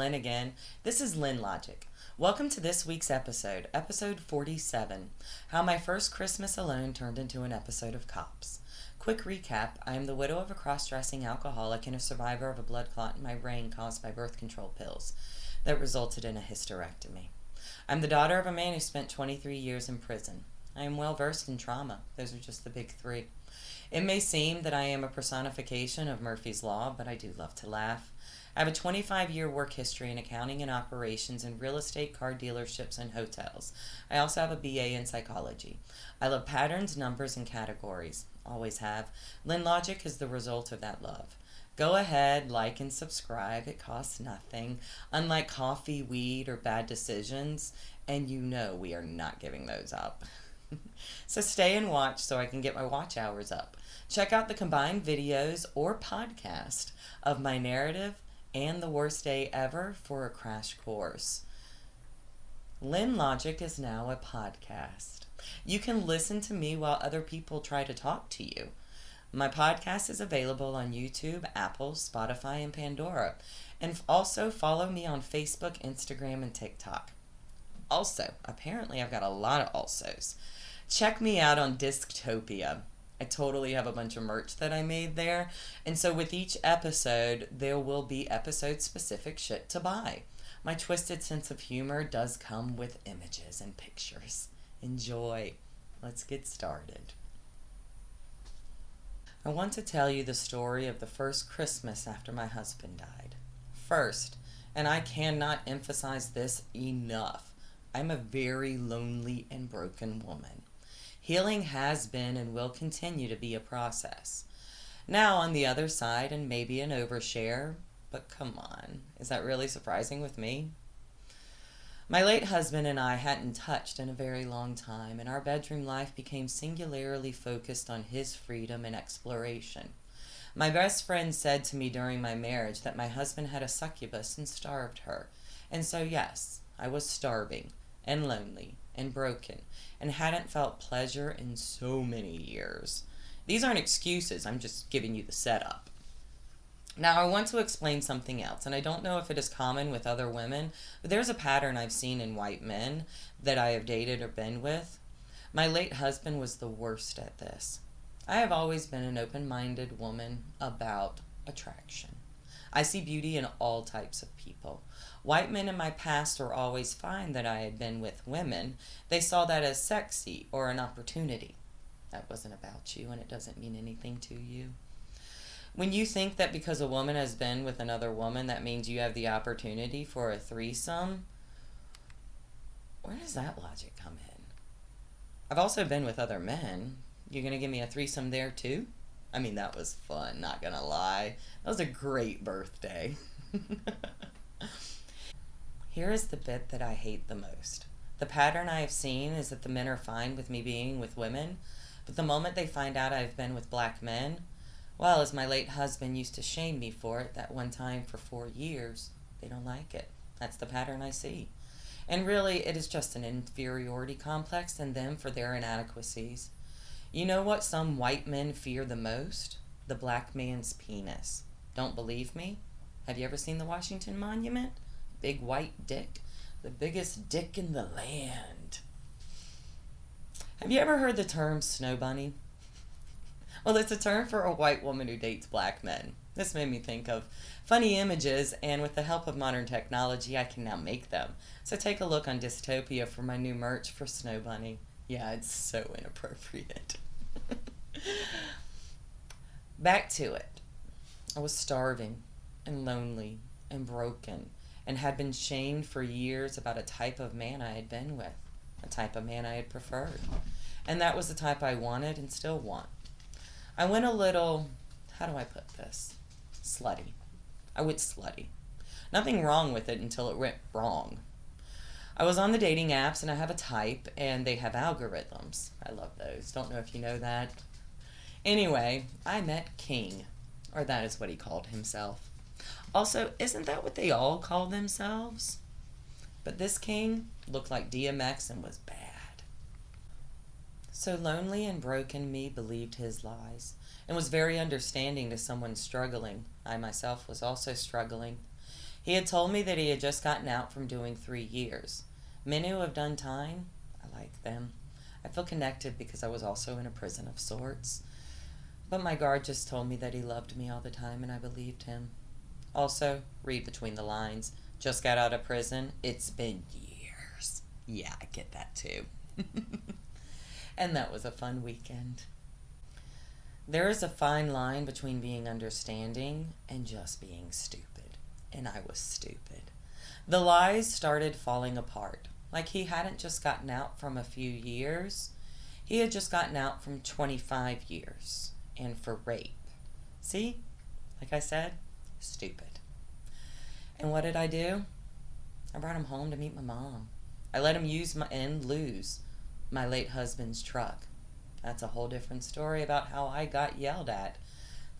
Lynn again. This is Lynn Logic. Welcome to this week's episode, episode 47, How My First Christmas Alone Turned into an Episode of Cops. Quick recap, I am the widow of a cross-dressing alcoholic and a survivor of a blood clot in my brain caused by birth control pills that resulted in a hysterectomy. I'm the daughter of a man who spent 23 years in prison. I am well versed in trauma. Those are just the big three. It may seem that I am a personification of Murphy's Law, but I do love to laugh. I have a 25-year work history in accounting and operations in real estate, car dealerships, and hotels. I also have a BA in psychology. I love patterns, numbers, and categories. Always have. Lynn Logic is the result of that love. Go ahead, like and subscribe. It costs nothing. Unlike coffee, weed, or bad decisions, and you know we are not giving those up. So stay and watch so I can get my watch hours up. Check out the combined videos or podcast of my narrative and the worst day ever for a crash course. Lynn Logic is now a podcast. You can listen to me while other people try to talk to you. My podcast is available on YouTube, Apple, Spotify, and Pandora. And also follow me on Facebook, Instagram, and TikTok. Also, apparently I've got a lot of alsos. Check me out on Disctopia. I totally have a bunch of merch that I made there. And so with each episode, there will be episode-specific shit to buy. My twisted sense of humor does come with images and pictures. Enjoy. Let's get started. I want to tell you the story of the first Christmas after my husband died. First, and I cannot emphasize this enough, I'm a very lonely and broken woman. Healing has been and will continue to be a process. Now on the other side, and maybe an overshare, but come on, is that really surprising with me? My late husband and I hadn't touched in a very long time, and our bedroom life became singularly focused on his freedom and exploration. My best friend said to me during my marriage that my husband had a succubus and starved her. And so yes, I was starving and lonely and broken and hadn't felt pleasure in so many years. These aren't excuses, I'm just giving you the setup. Now I want to explain something else, and I don't know if it is common with other women, but there's a pattern I've seen in white men that I have dated or been with. My late husband was the worst at this. I have always been an open-minded woman about attraction. I see beauty in all types of people. White men in my past were always fine that I had been with women. They saw that as sexy or an opportunity. That wasn't about you, and it doesn't mean anything to you. When you think that because a woman has been with another woman, that means you have the opportunity for a threesome, where does that logic come in? I've also been with other men. You're going to give me a threesome there too? I mean, that was fun, not going to lie. That was a great birthday. Here is the bit that I hate the most. The pattern I have seen is that the men are fine with me being with women, but the moment they find out I've been with black men, well, as my late husband used to shame me for it that one time for 4 years, they don't like it. That's the pattern I see. And really, it is just an inferiority complex in them for their inadequacies. You know what some white men fear the most? The black man's penis. Don't believe me? Have you ever seen the Washington Monument? Big white dick. The biggest dick in the land. Have you ever heard the term snow bunny? Well, it's a term for a white woman who dates black men. This made me think of funny images, and with the help of modern technology, I can now make them. So take a look on Dystopia for my new merch for Snow Bunny. Yeah, it's so inappropriate. Back to it. I was starving and lonely and broken and had been shamed for years about a type of man I had been with, a type of man I had preferred. And that was the type I wanted and still want. I went a little, how do I put this? Slutty. I went slutty. Nothing wrong with it until it went wrong. I was on the dating apps and I have a type and they have algorithms. I love those. Don't know if you know that. Anyway, I met King, or that is what he called himself. Also, isn't that what they all call themselves? But this King looked like DMX and was bad. So lonely and broken, me believed his lies and was very understanding to someone struggling. I myself was also struggling. He had told me that he had just gotten out from doing 3 years. Men who have done time, I like them. I feel connected because I was also in a prison of sorts. But my guard just told me that he loved me all the time, and I believed him. Also, read between the lines. Just got out of prison. It's been years. Yeah, I get that too. And that was a fun weekend. There is a fine line between being understanding and just being stupid. And I was stupid. The lies started falling apart. Like he hadn't just gotten out from a few years. He had just gotten out from 25 years. And for rape. See? Like I said, stupid. And what did I do? I brought him home to meet my mom. I let him use and lose my late husband's truck. That's a whole different story about how I got yelled at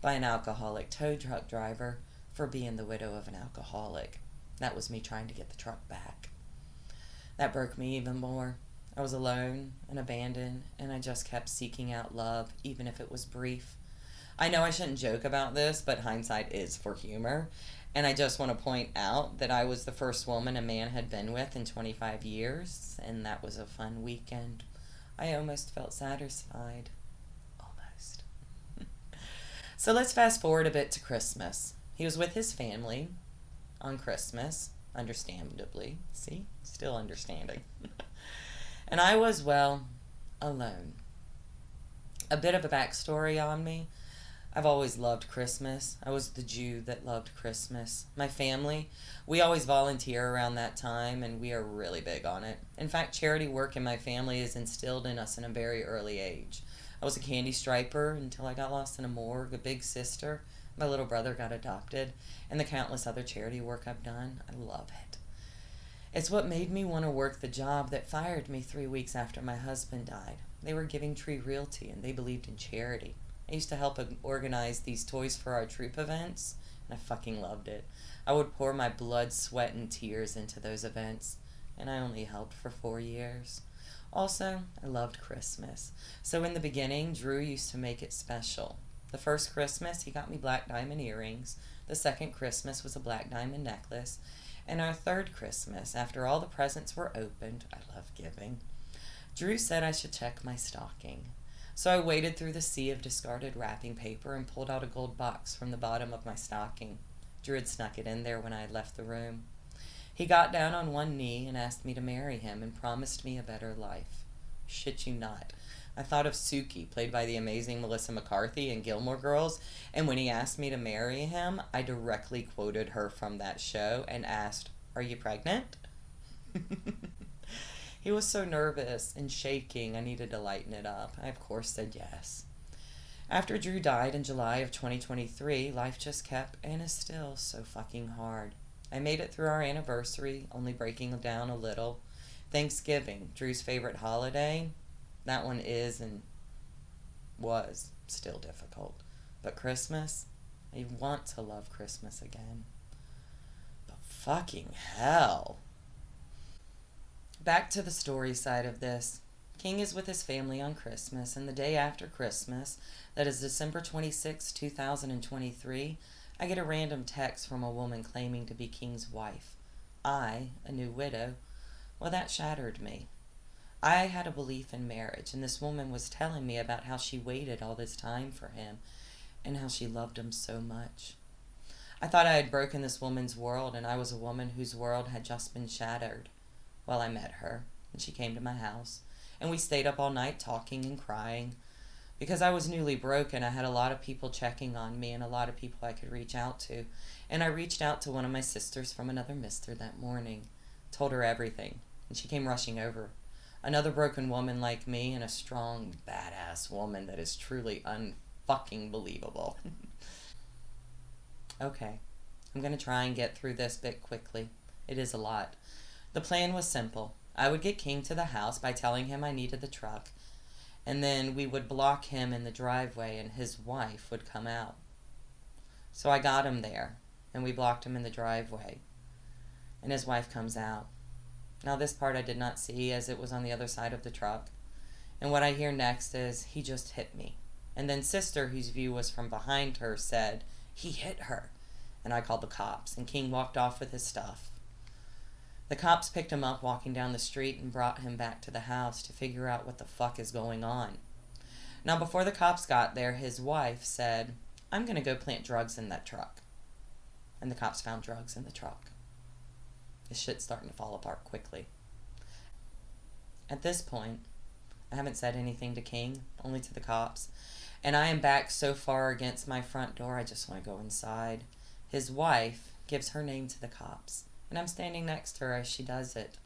by an alcoholic tow truck driver for being the widow of an alcoholic. That was me trying to get the truck back. That broke me even more. I was alone and abandoned, and I just kept seeking out love, even if it was brief. I know I shouldn't joke about this, but hindsight is for humor. And I just want to point out that I was the first woman a man had been with in 25 years, and that was a fun weekend. I almost felt satisfied. Almost. So let's fast forward a bit to Christmas. He was with his family on Christmas, understandably. See? Still understanding. And I was, well, alone. A bit of a backstory on me. I've always loved Christmas. I was the Jew that loved Christmas. My family, we always volunteer around that time, and we are really big on it. In fact, charity work in my family is instilled in us in a very early age. I was a candy striper until I got lost in a morgue, a big sister. My little brother got adopted, and the countless other charity work I've done. I love it. It's what made me want to work the job that fired me 3 weeks after my husband died. They were Giving Tree Realty, and they believed in charity. I used to help organize these Toys for Our Troop events, and I fucking loved it. I would pour my blood, sweat, and tears into those events, and I only helped for 4 years. Also, I loved Christmas. So in the beginning, Drew used to make it special. The first Christmas, he got me black diamond earrings. The second Christmas was a black diamond necklace. And our third Christmas, after all the presents were opened, I love giving, Drew said I should check my stocking. So I waded through the sea of discarded wrapping paper and pulled out a gold box from the bottom of my stocking. Drew had snuck it in there when I had left the room. He got down on one knee and asked me to marry him and promised me a better life. Shit you not. I thought of Suki, played by the amazing Melissa McCarthy in Gilmore Girls, and when he asked me to marry him, I directly quoted her from that show and asked, "Are you pregnant?" He was so nervous and shaking, I needed to lighten it up. I, of course, said yes. After Drew died in July of 2023, life just kept and is still so fucking hard. I made it through our anniversary, only breaking down a little. Thanksgiving, Drew's favorite holiday, that one is and was still difficult. But Christmas, I want to love Christmas again. But fucking hell. Back to the story side of this. King is with his family on Christmas, and the day after Christmas, that is December 26, 2023, I get a random text from a woman claiming to be King's wife. I, a new widow, well, that shattered me. I had a belief in marriage, and this woman was telling me about how she waited all this time for him, and how she loved him so much. I thought I had broken this woman's world, and I was a woman whose world had just been shattered. Well, I met her, and she came to my house, and we stayed up all night talking and crying. Because I was newly broken, I had a lot of people checking on me and a lot of people I could reach out to. And I reached out to one of my sisters from another mister that morning, told her everything, and she came rushing over. Another broken woman like me and a strong, badass woman that is truly unfucking believable. Okay, I'm going to try and get through this bit quickly. It is a lot. The plan was simple. I would get King to the house by telling him I needed the truck, and then we would block him in the driveway and his wife would come out. So I got him there, and we blocked him in the driveway, and his wife comes out. Now this part I did not see as it was on the other side of the truck, and what I hear next is, "He just hit me." And then sister, whose view was from behind her, said, "He hit her." and I called the cops, and King walked off with his stuff. The cops picked him up walking down the street and brought him back to the house to figure out what the fuck is going on. Now, before the cops got there, his wife said, "I'm going to go plant drugs in that truck." And the cops found drugs in the truck. This shit's starting to fall apart quickly. At this point, I haven't said anything to King, only to the cops. And I am back so far against my front door, I just want to go inside. His wife gives her name to the cops, and I'm standing next to her as she does it.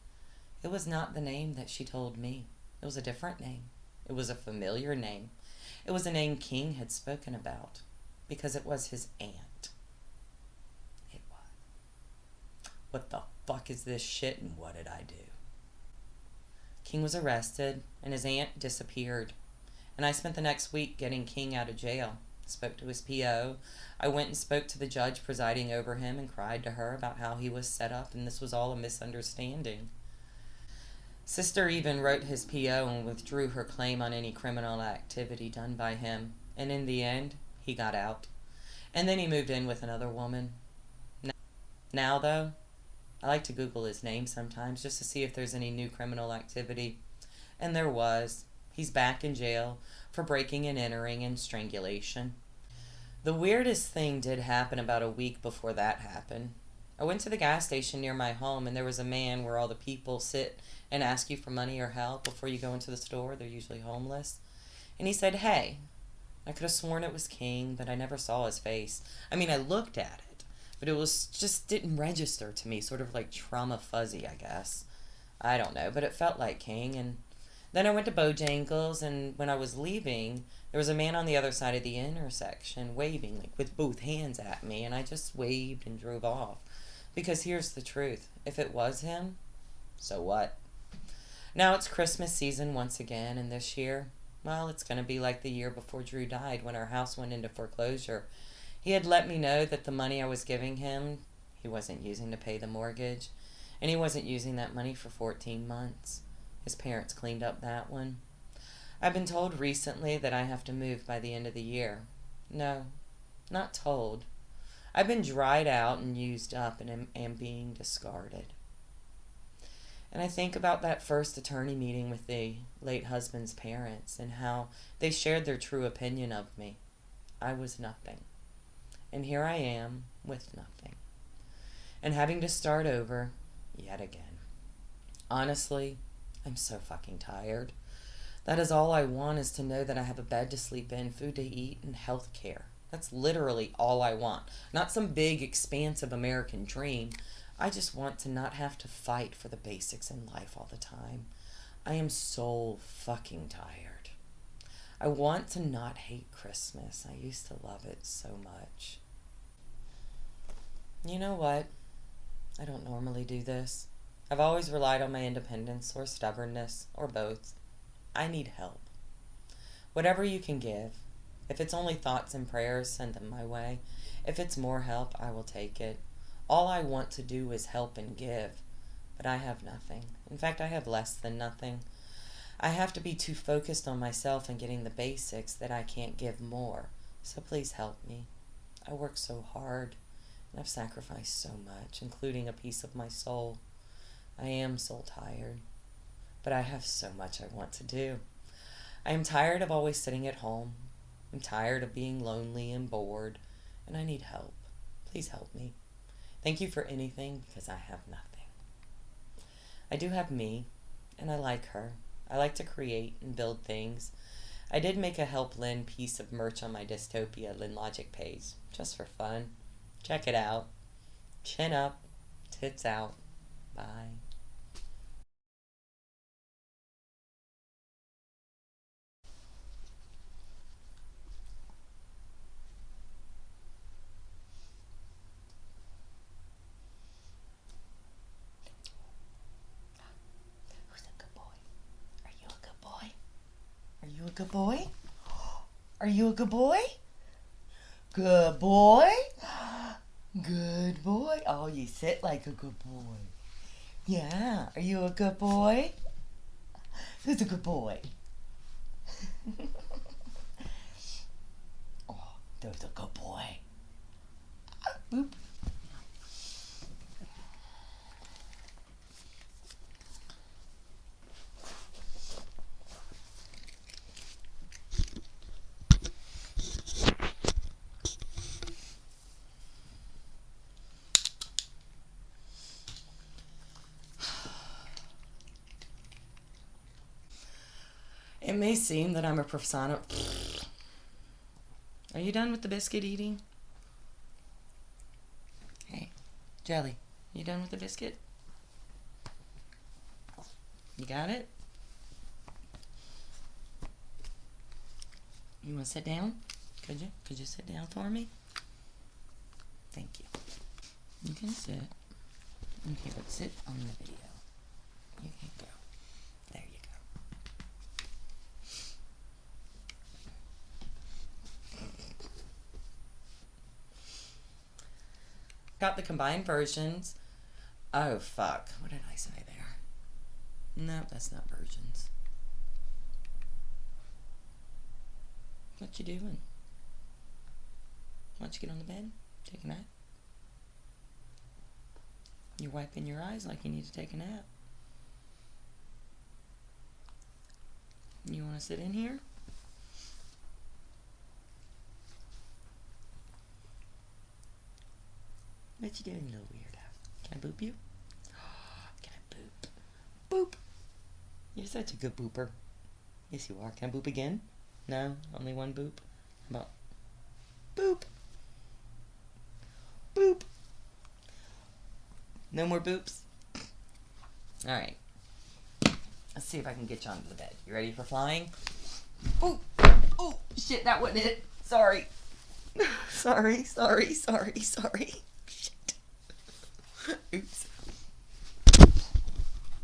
It was not the name that she told me. It was a different name. It was a familiar name. It was a name King had spoken about, because it was his aunt. It was. What the fuck is this shit, and what did I do? King was arrested, and his aunt disappeared. And I spent the next week getting King out of jail. Spoke to his PO. I went and spoke to the judge presiding over him and cried to her about how he was set up and this was all a misunderstanding. Sister even wrote his PO and withdrew her claim on any criminal activity done by him. And in the end, he got out. And then he moved in with another woman. Now, though, I like to Google his name sometimes just to see if there's any new criminal activity. And there was. He's back in jail for breaking and entering and strangulation. The weirdest thing did happen about a week before that happened. I went to the gas station near my home, and there was a man where all the people sit and ask you for money or help before you go into the store. They're usually homeless. And he said, "Hey." I could have sworn it was King, but I never saw his face. I mean, I looked at it, but it was just didn't register to me, sort of like trauma fuzzy, I guess. I don't know, but it felt like King. And then I went to Bojangles, and when I was leaving, there was a man on the other side of the intersection waving, like with both hands at me, and I just waved and drove off. Because here's the truth. If it was him, so what? Now it's Christmas season once again, and this year, well, it's going to be like the year before Drew died when our house went into foreclosure. He had let me know that the money I was giving him, he wasn't using to pay the mortgage, and he wasn't using that money for 14 months. His parents cleaned up that one. I've been told recently that I have to move by the end of the year. No, not told. I've been dried out and used up and am being discarded. And I think about that first attorney meeting with the late husband's parents and how they shared their true opinion of me. I was nothing. And here I am with nothing. And having to start over yet again. Honestly, I'm so fucking tired. That is all I want, is to know that I have a bed to sleep in, food to eat, and health care. That's literally all I want. Not some big, expansive American dream. I just want to not have to fight for the basics in life all the time. I am so fucking tired. I want to not hate Christmas. I used to love it so much. You know what? I don't normally do this. I've always relied on my independence or stubbornness or both. I need help. Whatever you can give. If it's only thoughts and prayers, send them my way. If it's more help, I will take it. All I want to do is help and give, but I have nothing. In fact, I have less than nothing. I have to be too focused on myself and getting the basics that I can't give more. So please help me. I work so hard, and I've sacrificed so much, including a piece of my soul. I am soul tired, but I have so much I want to do. I am tired of always sitting at home. I'm tired of being lonely and bored, and I need help. Please help me. Thank you for anything, because I have nothing. I do have me, and I like her. I like to create and build things. I did make a Help Lynn piece of merch on my Dystopia Lynn Logic page, just for fun. Check it out. Chin up, tits out. Bye. Who's a good boy? Are you a good boy? Are you a good boy? Are you a good boy? Good boy? Good boy. Oh, you sit like a good boy. Yeah. Are you a good boy? Who's a good boy? Oh, there's a good boy. Boop. It may seem that I'm a persona. Are you done with the biscuit eating? Hey, Jelly, you done with the biscuit? You got it? You want to sit down? Could you? Could you sit down for me? Thank you. You can sit. Okay, but sit on the video. You can go. There you go. Got the combined versions. Oh, fuck. What did I say there? No, that's not versions. What you doing? Why don't you get on the bed? Take a nap? You're wiping your eyes like you need to take a nap. You want to sit in here? What you doing, little weirdo? Can I boop you? Can I boop? Boop! You're such a good booper. Yes, you are. Can I boop again? No? Only one boop? How about boop? Boop! No more boops? Alright. Let's see if I can get you onto the bed. You ready for flying? Oh! Oh! Shit, that wasn't it. Sorry. Sorry. Shit. Oops.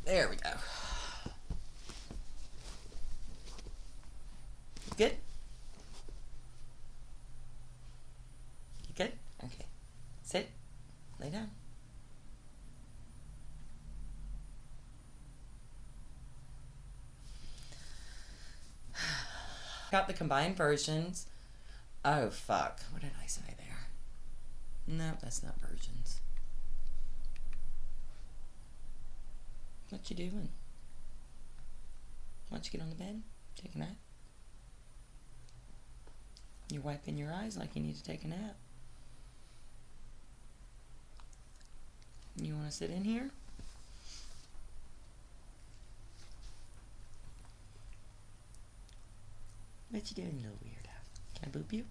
There we go. Good? You good? Okay. Sit. Lay down. Got the combined versions. Oh, fuck. What did I say there? No, that's not versions. What you doing? Why don't you get on the bed? Take a nap? You're wiping your eyes like you need to take a nap. You want to sit in here? What you doing, little weirdo? Can I boop you?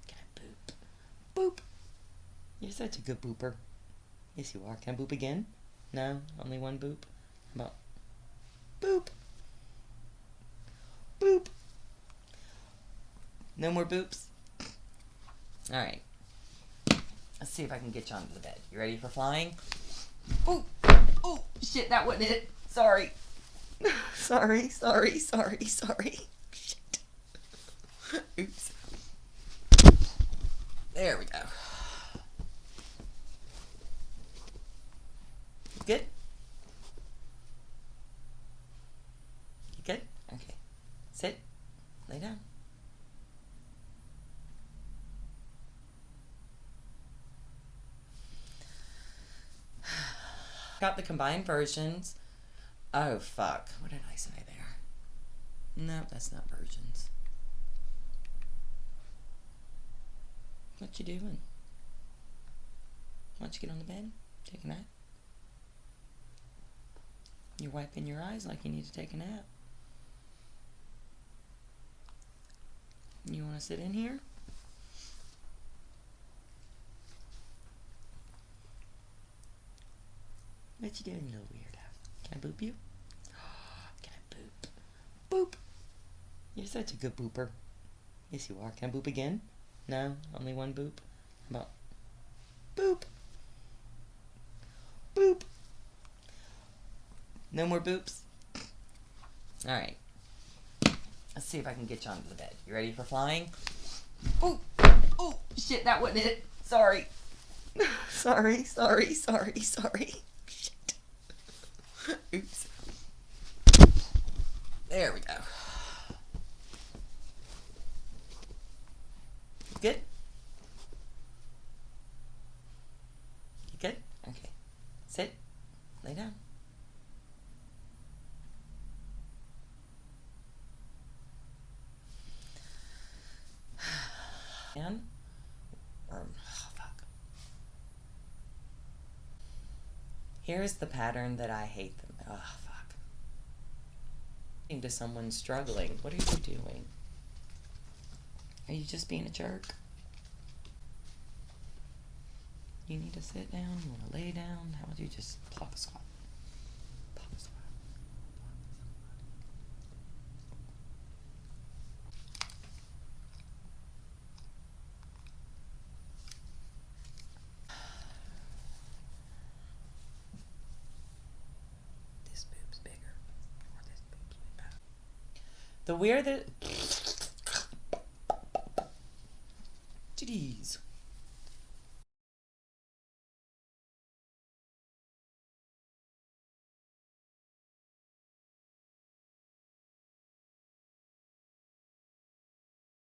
Can I boop? Boop! You're such a good booper. Yes, you are. Can I boop again? No? Only one boop? How about boop? Boop! No more boops? Alright. Let's see if I can get you onto the bed. You ready for flying? Oh! Oh! Shit, that wasn't it. Sorry. Sorry. Shit. Oops. There we go. Good? You good? Okay. Sit. Lay down. Got the combined versions. Oh, fuck. What did I say there? No, that's not versions. What you doing? Why don't you get on the bed? Take a nap? You're wiping your eyes like you need to take a nap. You want to sit in here? What you doing, little weirdo? Can I boop you? Can I boop? Boop! You're such a good booper. Yes, you are. Can I boop again? No? Only one boop? How about boop? Boop! No more boops? Alright. Let's see if I can get you onto the bed. You ready for flying? Oh! Oh! Shit, that wasn't it. Sorry. Sorry. Shit. Oops. There we go. Good? You good? Okay. Sit. Lay down. And fuck. Here's the pattern that I hate them. Oh, fuck. to someone struggling. What are you doing? Are you just being a jerk? You need to sit down? You want to lay down? How would you just plop a squat? Plop a squat. This boob's bigger. Or this boob's bigger. The weirdest... Jeez.